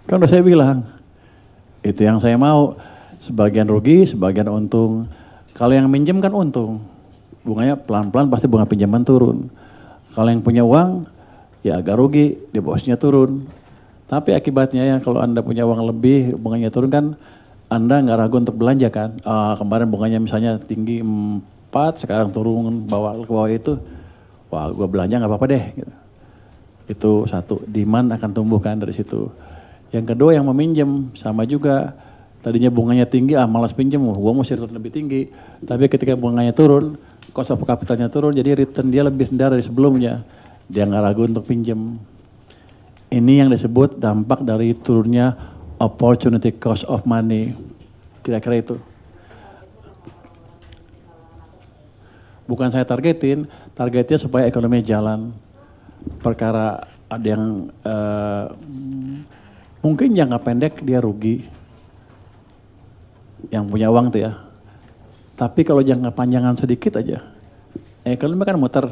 Kan udah saya bilang, itu yang saya mau. Sebagian rugi, sebagian untung. Kalau yang minjem kan untung. Bunganya pelan-pelan pasti bunga pinjaman turun. Kalau yang punya uang, ya agak rugi, depositnya turun. Tapi akibatnya ya kalau Anda punya uang lebih, bunganya turun kan, Anda nggak ragu untuk belanja kan. Kemarin bunganya misalnya tinggi 4, sekarang turun ke bawah itu. Wah, gue belanja nggak apa-apa deh. Gitu. Itu satu, demand akan tumbuh kan dari situ. Yang kedua yang meminjam, sama juga. Tadinya bunganya tinggi, malas pinjam, gue mesti return lebih tinggi. Tapi ketika bunganya turun, cost of capitalnya turun, jadi return dia lebih rendah dari sebelumnya. Dia nggak ragu untuk pinjam. Ini yang disebut dampak dari turunnya opportunity cost of money. Kira-kira itu. Bukan saya targetnya supaya ekonomi jalan. Perkara ada yang mungkin jangka pendek dia rugi. Yang punya uang tuh ya. Tapi kalau jangka panjangan sedikit aja, ekonomi kan muter.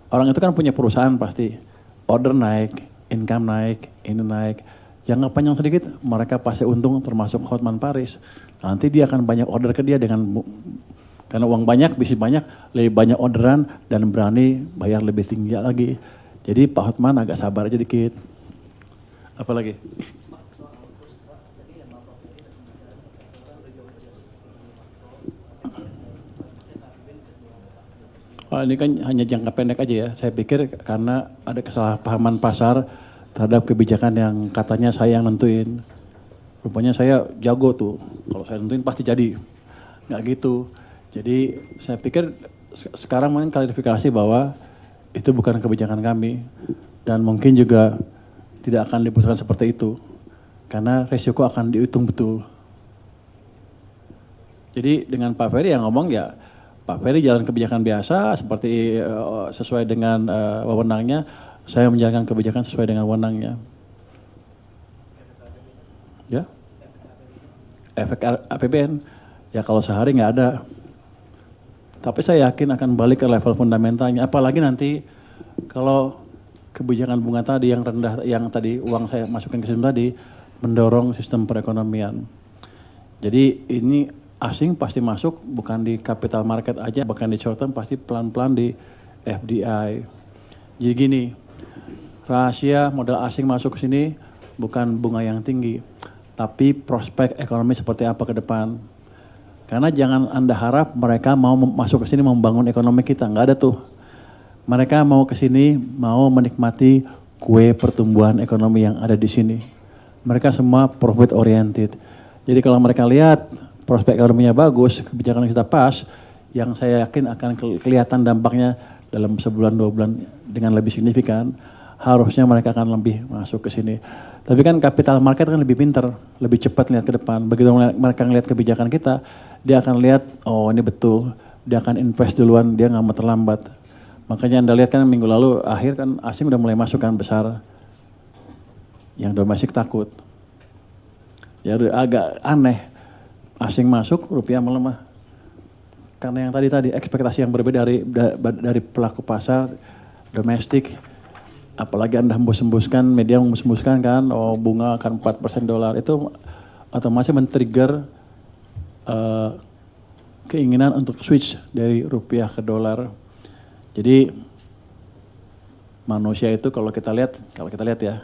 Orang itu kan punya perusahaan pasti. Order naik, income naik, ini naik. Jangka panjang sedikit, mereka pasti untung termasuk Hotman Paris. Nanti dia akan banyak order ke dia karena uang banyak, bisnis banyak, lebih banyak orderan dan berani bayar lebih tinggi lagi. Jadi Pak Hotman agak sabar aja dikit. Apalagi? Ini kan hanya jangka pendek aja ya. Saya pikir karena ada kesalahpahaman pasar terhadap kebijakan yang katanya saya yang nentuin. Rupanya saya jago tuh. Kalau saya nentuin pasti jadi. Nggak gitu. Jadi saya pikir sekarang mungkin klarifikasi bahwa itu bukan kebijakan kami. Dan mungkin juga tidak akan diputuskan seperti itu. Karena resiko akan dihitung betul. Jadi dengan Pak Ferry yang ngomong ya, Pak Ferry jalan kebijakan biasa seperti sesuai dengan wewenangnya, saya menjalankan kebijakan sesuai dengan wewenangnya. Ya, efek APBN, ya kalau sehari nggak ada. Tapi saya yakin akan balik ke level fundamentalnya. Apalagi nanti kalau kebijakan bunga tadi yang rendah, yang tadi uang saya masukin ke sistem tadi, mendorong sistem perekonomian. Jadi ini asing pasti masuk, bukan di capital market aja, bahkan di short term pasti pelan-pelan di FDI. Jadi gini, rahasia modal asing masuk ke sini bukan bunga yang tinggi, tapi prospek ekonomi seperti apa ke depan. Karena jangan Anda harap mereka mau masuk ke sini membangun ekonomi kita, nggak ada tuh. Mereka mau ke sini mau menikmati kue pertumbuhan ekonomi yang ada di sini. Mereka semua profit oriented. Jadi kalau mereka lihat prospek ekonominya bagus, kebijakan kita pas, yang saya yakin akan kelihatan dampaknya dalam sebulan 2 bulan dengan lebih signifikan, harusnya mereka akan lebih masuk ke sini. Tapi kan capital market kan lebih pintar, lebih cepat lihat ke depan. Begitu mereka ngelihat kebijakan kita, dia akan lihat, oh ini betul, dia akan invest duluan, dia nggak mau terlambat. Makanya Anda lihat kan minggu lalu akhir kan asing udah mulai masuk kan besar, yang domestik takut. Ya agak aneh. Asing masuk, rupiah melemah. Karena yang tadi ekspektasi yang berbeda dari pelaku pasar domestik. Apalagi Anda hembus-hembuskan, media hembus-hembuskan kan, oh bunga akan 4% dolar. Itu otomatis men-trigger keinginan untuk switch dari rupiah ke dolar. Jadi manusia itu kalau kita lihat ya,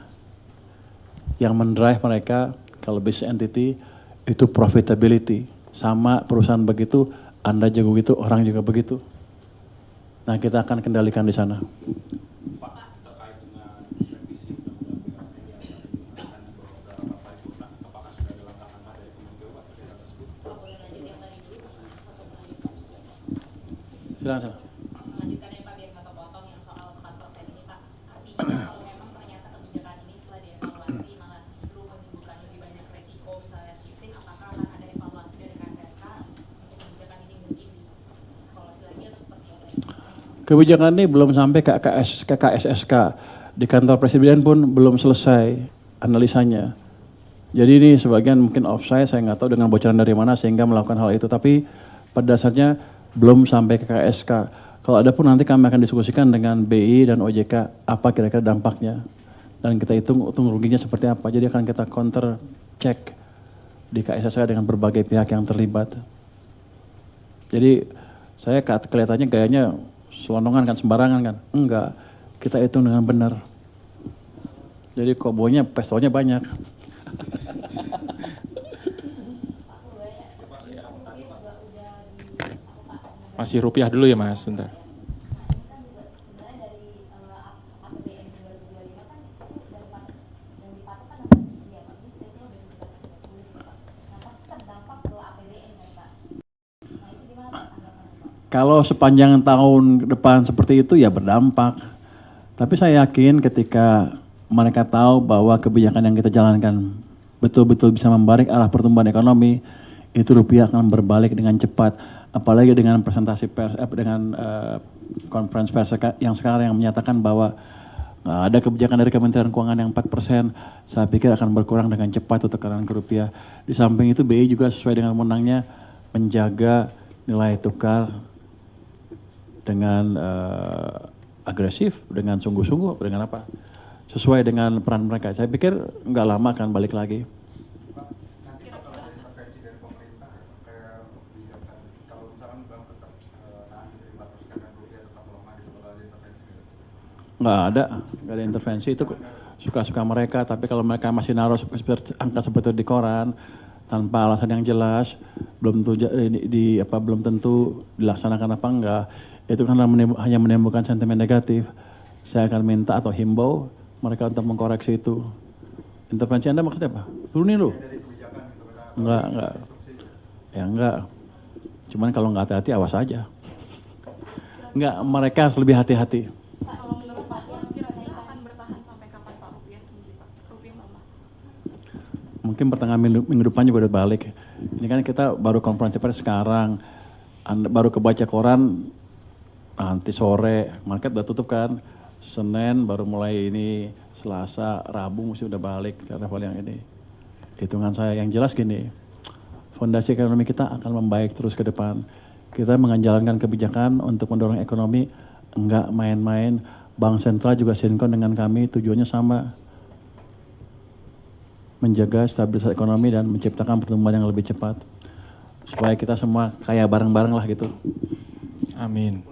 yang mendrive mereka kalau business entity itu profitability. Sama perusahaan begitu, Anda jago gitu, orang juga begitu. Nah kita akan kendalikan di sana. Pak, terkait dengan revisi undang-undang BUMN yang akan dibawa ke paripurna, apakah sudah ada langkah-langkah dari Kemenkeu Pak terkait hal tersebut? Silakan. Melanjutkan ya Pak, biar nggak kepotong yang soal 4% ini Pak. Artinya kalau memang ternyata kebijakan ini setelah dievaluasi malah justru menimbulkan lebih banyak resiko misalnya shifting, apakah akan ada evaluasi dari KSSK untuk kebijakan ini mungkin dievaluasi lagi atau seperti apa? Kebijakan ini belum sampai ke KSSK. Di kantor presiden pun belum selesai analisanya. Jadi ini sebagian mungkin offside, saya nggak tahu dengan bocoran dari mana sehingga melakukan hal itu. Tapi pada dasarnya belum sampai ke KSK. Kalau ada pun nanti kami akan diskusikan dengan BI dan OJK apa kira-kira dampaknya. dan kita hitung untung ruginya seperti apa. Jadi akan kita counter check di KSSK dengan berbagai pihak yang terlibat. Jadi saya kelihatannya gayanya selonongan kan, sembarangan kan. Enggak, kita hitung dengan benar. Jadi kobonya, pestonya banyak. Masih rupiah dulu ya Mas, bentar. Kalau sepanjang tahun depan seperti itu ya berdampak. Tapi saya yakin ketika mereka tahu bahwa kebijakan yang kita jalankan betul-betul bisa membalik arah pertumbuhan ekonomi, itu rupiah akan berbalik dengan cepat. Apalagi dengan presentasi pers, dengan konferensi pers yang sekarang yang menyatakan bahwa ada kebijakan dari Kementerian Keuangan yang 4%, saya pikir akan berkurang dengan cepat untuk tekanan ke rupiah. Di samping itu BI juga sesuai dengan wewenangnya menjaga nilai tukar dengan agresif, dengan sungguh-sungguh, dengan apa? Sesuai dengan peran mereka. Saya pikir nggak lama akan balik lagi. Pak, nanti bakal ada intervensi dari pemerintah kayak kebijakan kalau misalkan bank tetap tahan di 4% dan rupiah tetap melemah, itu bakal ada intervensi gitu? Nggak ada intervensi, itu suka-suka mereka. Tapi kalau mereka masih naruh angka seperti itu di koran tanpa alasan yang jelas, belum tentu dilaksanakan apa enggak, itu kan hanya menimbulkan sentimen negatif. Saya akan minta atau himbau mereka untuk mengkoreksi itu. Intervensi Anda maksudnya apa? Turunin lu? Enggak. Ya enggak. Cuman kalau nggak hati-hati awas aja. Enggak, mereka harus lebih hati-hati. Kalau menurut Pak, kira-kira akan bertahan sampai kapan Pak rupiah tinggi Pak? Rupiah melemah. Mungkin pertengahan minggu depan juga udah balik. Ini kan kita baru konferensi pers sekarang. Anda baru kebaca koran nanti sore, market udah tutup kan. Senin baru mulai ini, Selasa, Rabu mesti udah balik ke level yang ini. Hitungan saya yang jelas gini, fondasi ekonomi kita akan membaik terus ke depan. Kita menjalankan kebijakan untuk mendorong ekonomi, enggak main-main. Bank sentral juga sinkron dengan kami, tujuannya sama. Menjaga stabilitas ekonomi dan menciptakan pertumbuhan yang lebih cepat. Supaya kita semua kaya bareng-bareng lah gitu. Amin.